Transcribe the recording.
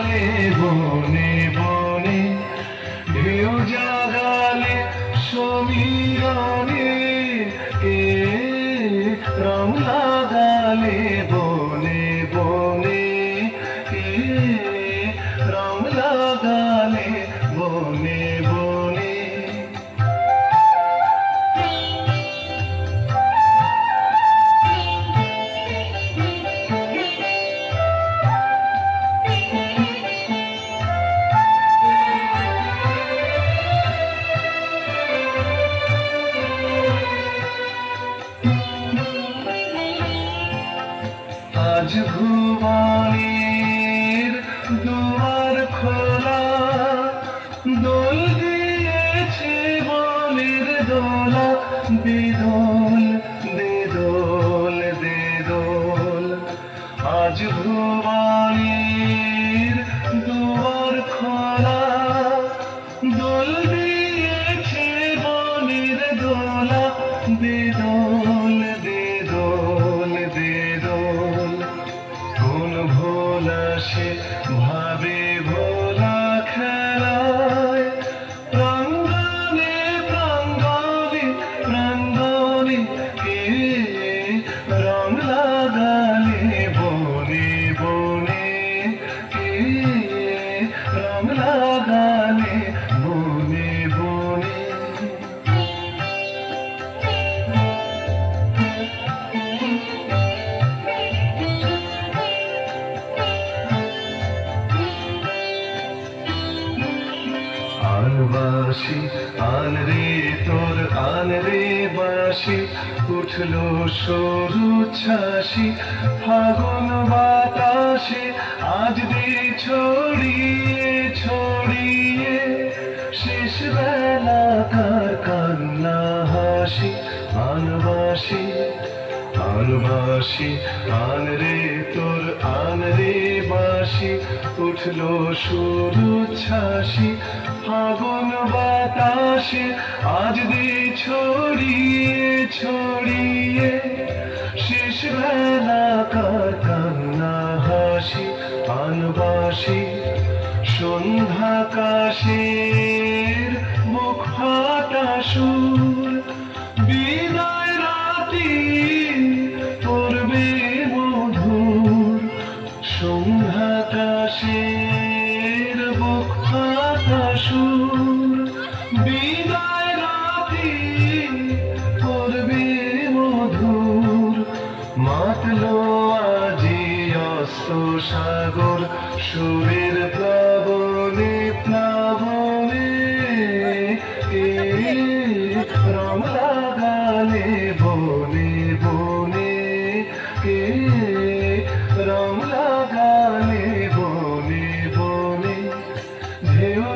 লাগালে বনে বনে, ঢেউ জাগালে সমীরণে, কে রং লাগালে বনে বনে, কে রং লাগালে বনে বনে। আজ ভুবনের দুয়ার খোলা, দোল দিয়েছে বনের দোলা, বেদোল বেদোল বেদোল। আজ ভুবনের দুয়ার খোলা, দোল দিয়েছে বনের দোলা, বেদোল বেদোল বেদোল। কোন ভোলা সে ভাবে ভোলা খেলায়, প্রাঙ্গণে প্রাঙ্গণে প্রাঙ্গণে, কে রং লাগালে বনে বনে, কে রং লাগালে বনে বনে। বাঁশি আন রে তোর আন রে বাঁশি, উঠলো সরু ছাসি ফাগুন বাতাসে, আজ দে ছড়িয়ে ছড়িয়ে, শেষ বেলাকার কান্না হাসি। আন বাঁশি আন বাঁশি আন রে তোর আন রে বাঁশি, উঠলো সরু ছাসি ফাগুন বাতাসে, আজ দে ছড়িয়ে ছড়িয়ে, শেষ বেলাকার কান্না হাসি। আন বাঁশি সন্ধ্যাকাশের মুখ ফাটা সুর, বিদায় রাতি করবে মধুর। সন্ধ্যাকাশের বুক ফাটা সুর, বিদায় রাতি করবে মধুর। মাতলো আজি অস্ত সাগর, সুরের প্লাবনে প্লাবনে, কে রং লাগালে বনে বনে, কে রং লাগালে বনে বনে। ঢেউ